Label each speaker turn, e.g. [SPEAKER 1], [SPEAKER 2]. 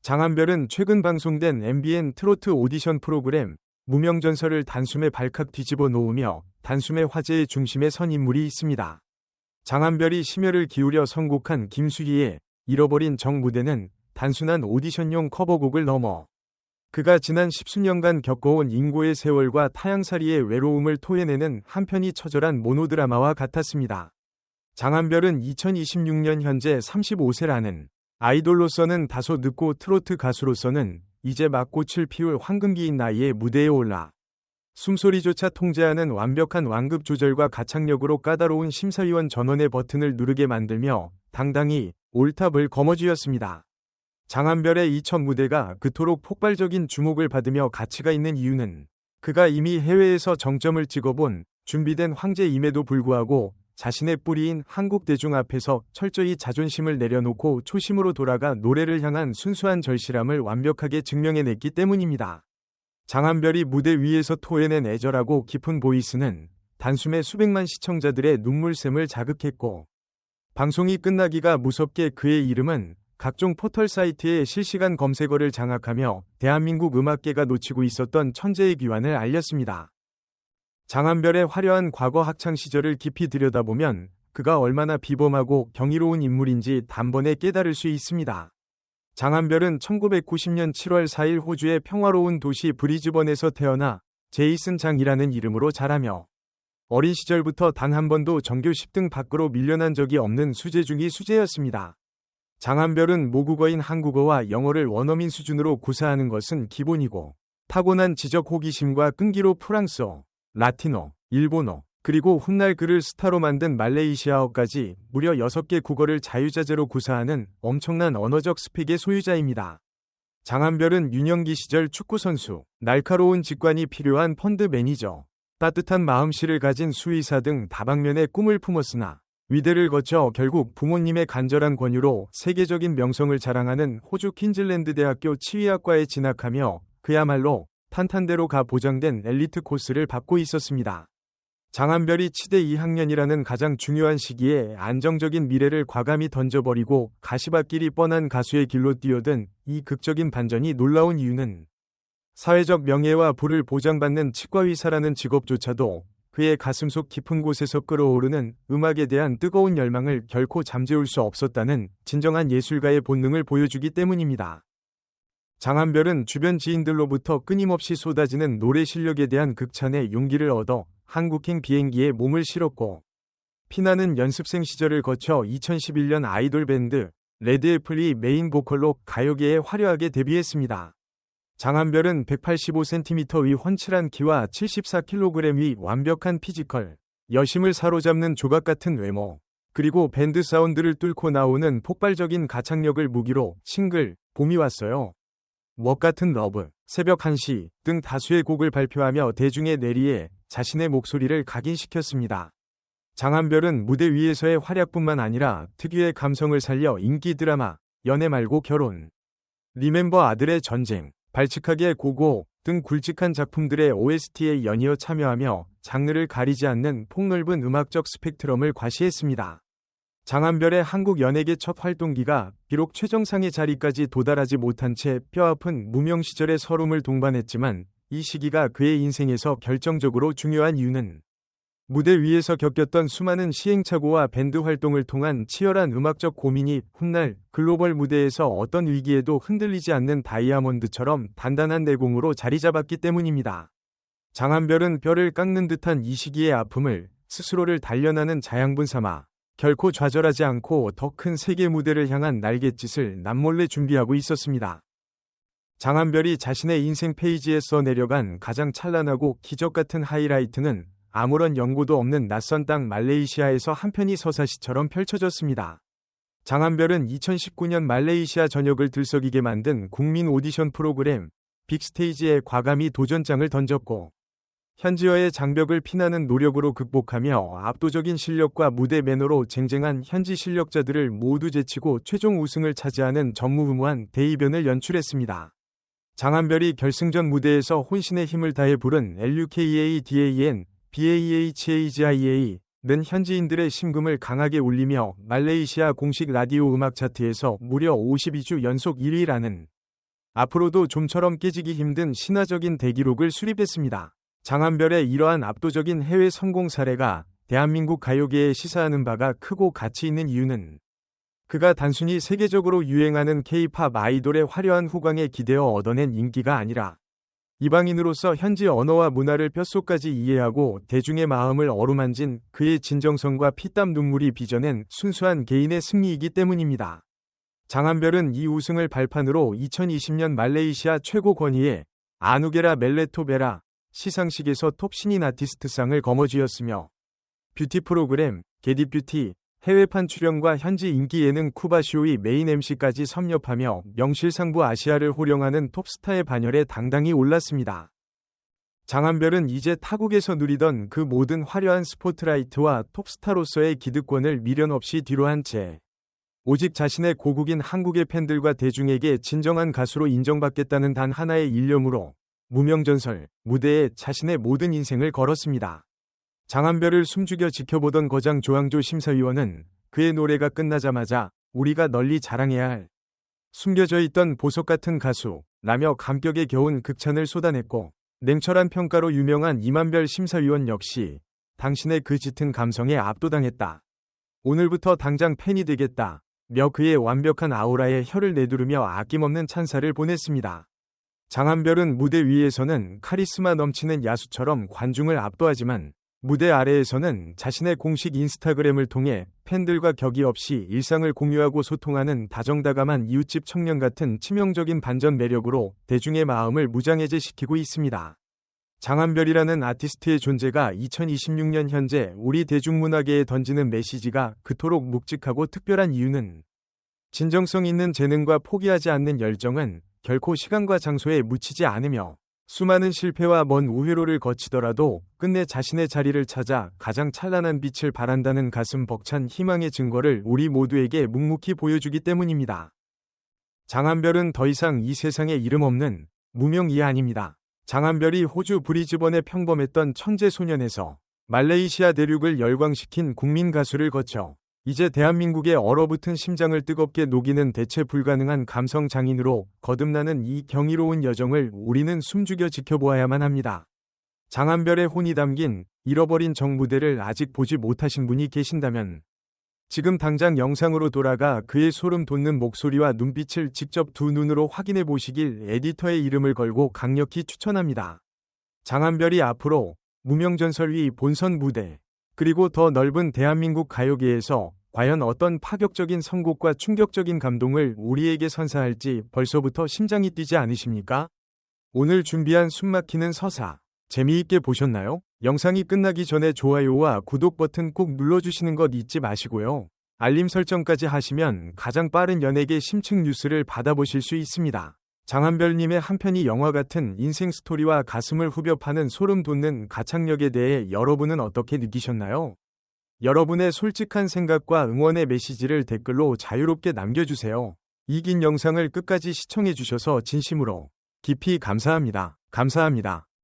[SPEAKER 1] 장한별은 최근 방송된 MBN 트로트 오디션 프로그램 무명전설을 단숨에 발칵 뒤집어 놓으며 단숨에 화제의 중심에 선 인물이 있습니다. 장한별이 심혈을 기울여 선곡한 김수희의 잃어버린 정 무대는 단순한 오디션용 커버곡을 넘어 그가 지난 십수년간 겪어온 인고의 세월과 타향살이의 외로움을 토해내는 한편이 처절한 모노드라마와 같았습니다. 장한별은 2026년 현재 35세라는 아이돌로서는 다소 늦고 트로트 가수로서는 이제 막 꽃을 피울 황금기인 나이에 무대에 올라 숨소리조차 통제하는 완벽한 완급 조절과 가창력으로 까다로운 심사위원 전원의 버튼을 누르게 만들며 당당히 올탑을 거머쥐었습니다. 장한별의 이 첫 무대가 그토록 폭발적인 주목을 받으며 가치가 있는 이유는 그가 이미 해외에서 정점을 찍어본 준비된 황제임에도 불구하고 자신의 뿌리인 한국 대중 앞에서 철저히 자존심을 내려놓고 초심으로 돌아가 노래를 향한 순수한 절실함을 완벽하게 증명해냈기 때문입니다. 장한별이 무대 위에서 토해낸 애절하고 깊은 보이스는 단숨에 수백만 시청자들의 눈물샘을 자극했고 방송이 끝나기가 무섭게 그의 이름은 각종 포털 사이트의 실시간 검색어를 장악하며 대한민국 음악계가 놓치고 있었던 천재의 귀환을 알렸습니다. 장한별의 화려한 과거 학창시절을 깊이 들여다보면 그가 얼마나 비범하고 경이로운 인물인지 단번에 깨달을 수 있습니다. 장한별은 1990년 7월 4일 호주의 평화로운 도시 브리즈번에서 태어나 제이슨 장이라는 이름으로 자라며 어린 시절부터 단 한 번도 전교 10등 밖으로 밀려난 적이 없는 수재 중의 수재였습니다. 장한별은 모국어인 한국어와 영어를 원어민 수준으로 구사하는 것은 기본이고 타고난 지적 호기심과 끈기로 프랑스어, 라틴어, 일본어, 그리고 훗날 그를 스타로 만든 말레이시아어까지 무려 6개 국어를 자유자재로 구사하는 엄청난 언어적 스펙의 소유자입니다. 장한별은 유년기 시절 축구선수, 날카로운 직관이 필요한 펀드 매니저, 따뜻한 마음씨를 가진 수의사 등 다방면의 꿈을 품었으나 위대를 거쳐 결국 부모님의 간절한 권유로 세계적인 명성을 자랑하는 호주 퀸즐랜드 대학교 치의학과에 진학하며 그야말로 탄탄대로 가 보장된 엘리트 코스를 받고 있었습니다. 장한별이 치대 2학년이라는 가장 중요한 시기에 안정적인 미래를 과감히 던져버리고 가시밭길이 뻔한 가수의 길로 뛰어든 이 극적인 반전이 놀라운 이유는 사회적 명예와 부를 보장받는 치과의사라는 직업조차도 그의 가슴속 깊은 곳에서 끓어오르는 음악에 대한 뜨거운 열망을 결코 잠재울 수 없었다는 진정한 예술가의 본능을 보여주기 때문입니다. 장한별은 주변 지인들로부터 끊임없이 쏟아지는 노래 실력에 대한 극찬에 용기를 얻어 한국행 비행기에 몸을 실었고 피나는 연습생 시절을 거쳐 2011년 아이돌 밴드 레드애플이 메인 보컬로 가요계에 화려하게 데뷔했습니다. 장한별은 185cm의 훤칠한 키와 74kg의 완벽한 피지컬, 여심을 사로잡는 조각 같은 외모, 그리고 밴드 사운드를 뚫고 나오는 폭발적인 가창력을 무기로 싱글 봄이 왔어요, 웍 같은 러브, 새벽 1시 등 다수의 곡을 발표하며 대중의 내리에 자신의 목소리를 각인시켰습니다. 장한별은 무대 위에서의 활약뿐만 아니라 특유의 감성을 살려 인기 드라마 연애 말고 결혼, 리멤버 아들의 전쟁, 발칙하게 고고 등 굵직한 작품들의 OST에 연이어 참여하며 장르를 가리지 않는 폭넓은 음악적 스펙트럼을 과시했습니다. 장한별의 한국 연예계 첫 활동기가 비록 최정상의 자리까지 도달하지 못한 채 뼈아픈 무명 시절의 서름을 동반했지만 이 시기가 그의 인생에서 결정적으로 중요한 이유는 무대 위에서 겪었던 수많은 시행착오와 밴드 활동을 통한 치열한 음악적 고민이 훗날 글로벌 무대에서 어떤 위기에도 흔들리지 않는 다이아몬드처럼 단단한 내공으로 자리 잡았기 때문입니다. 장한별은 뼈를 깎는 듯한 이 시기의 아픔을 스스로를 단련하는 자양분 삼아 결코 좌절하지 않고 더 큰 세계 무대를 향한 날갯짓을 남몰래 준비하고 있었습니다. 장한별이 자신의 인생 페이지에 써내려간 가장 찬란하고 기적 같은 하이라이트는 아무런 연고도 없는 낯선 땅 말레이시아에서 한 편이 서사시처럼 펼쳐졌습니다. 장한별은 2019년 말레이시아 전역을 들썩이게 만든 국민 오디션 프로그램 빅스테이지에 과감히 도전장을 던졌고 현지어의 장벽을 피나는 노력으로 극복하며 압도적인 실력과 무대 매너로 쟁쟁한 현지 실력자들을 모두 제치고 최종 우승을 차지하는 전무후무한 대이변을 연출했습니다. 장한별이 결승전 무대에서 혼신의 힘을 다해 부른 LUKADAN, BAHAGIA는 현지인들의 심금을 강하게 울리며 말레이시아 공식 라디오 음악 차트에서 무려 52주 연속 1위라는 앞으로도 좀처럼 깨지기 힘든 신화적인 대기록을 수립했습니다. 장한별의 이러한 압도적인 해외 성공 사례가 대한민국 가요계에 시사하는 바가 크고 가치 있는 이유는 그가 단순히 세계적으로 유행하는 K-팝 아이돌의 화려한 후광에 기대어 얻어낸 인기가 아니라 이방인으로서 현지 언어와 문화를 뼛속까지 이해하고 대중의 마음을 어루만진 그의 진정성과 피땀 눈물이 빚어낸 순수한 개인의 승리이기 때문입니다. 장한별은 이 우승을 발판으로 2020년 말레이시아 최고 권위의 아누게라 멜레토베라 시상식에서 톱 신인 아티스트상을 거머쥐었으며 뷰티 프로그램 게디뷰티 해외판 출연과 현지 인기 예능 쿠바쇼의 메인 MC까지 섭렵하며 명실상부 아시아를 호령하는 톱스타의 반열에 당당히 올랐습니다. 장한별은 이제 타국에서 누리던 그 모든 화려한 스포트라이트와 톱스타로서의 기득권을 미련 없이 뒤로한 채 오직 자신의 고국인 한국의 팬들과 대중에게 진정한 가수로 인정받겠다는 단 하나의 일념으로 무명전설 무대에 자신의 모든 인생을 걸었습니다. 장한별을 숨죽여 지켜보던 거장 조항조 심사위원은 그의 노래가 끝나자마자 우리가 널리 자랑해야 할 숨겨져 있던 보석 같은 가수라며 감격에 겨운 극찬을 쏟아냈고 냉철한 평가로 유명한 이만별 심사위원 역시 당신의 그 짙은 감성에 압도당했다. 오늘부터 당장 팬이 되겠다. 며 그의 완벽한 아우라에 혀를 내두르며 아낌없는 찬사를 보냈습니다. 장한별은 무대 위에서는 카리스마 넘치는 야수처럼 관중을 압도하지만 무대 아래에서는 자신의 공식 인스타그램을 통해 팬들과 격이 없이 일상을 공유하고 소통하는 다정다감한 이웃집 청년 같은 치명적인 반전 매력으로 대중의 마음을 무장해제시키고 있습니다. 장한별이라는 아티스트의 존재가 2026년 현재 우리 대중문화계에 던지는 메시지가 그토록 묵직하고 특별한 이유는 진정성 있는 재능과 포기하지 않는 열정은 결코 시간과 장소에 묻히지 않으며 수많은 실패와 먼 우회로를 거치더라도 끝내 자신의 자리를 찾아 가장 찬란한 빛을 발한다는 가슴 벅찬 희망의 증거를 우리 모두에게 묵묵히 보여주기 때문입니다. 장한별은 더 이상 이 세상에 이름 없는 무명이 아닙니다. 장한별이 호주 브리즈번의 평범했던 천재 소년에서 말레이시아 대륙을 열광시킨 국민 가수를 거쳐 이제 대한민국의 얼어붙은 심장을 뜨겁게 녹이는 대체 불가능한 감성 장인으로 거듭나는 이 경이로운 여정을 우리는 숨죽여 지켜보아야만 합니다. 장한별의 혼이 담긴 잃어버린 정무대를 아직 보지 못하신 분이 계신다면 지금 당장 영상으로 돌아가 그의 소름 돋는 목소리와 눈빛을 직접 두 눈으로 확인해 보시길 에디터의 이름을 걸고 강력히 추천합니다. 장한별이 앞으로 무명전설 위 본선 무대 그리고 더 넓은 대한민국 가요계에서 과연 어떤 파격적인 선곡과 충격적인 감동을 우리에게 선사할지 벌써부터 심장이 뛰지 않으십니까? 오늘 준비한 숨막히는 서사 재미있게 보셨나요? 영상이 끝나기 전에 좋아요와 구독 버튼 꼭 눌러주시는 것 잊지 마시고요. 알림 설정까지 하시면 가장 빠른 연예계 심층 뉴스를 받아보실 수 있습니다. 장한별님의 한편이 영화 같은 인생 스토리와 가슴을 후벼 파는 소름 돋는 가창력에 대해 여러분은 어떻게 느끼셨나요? 여러분의 솔직한 생각과 응원의 메시지를 댓글로 자유롭게 남겨주세요. 이 긴 영상을 끝까지 시청해주셔서 진심으로 깊이 감사합니다. 감사합니다.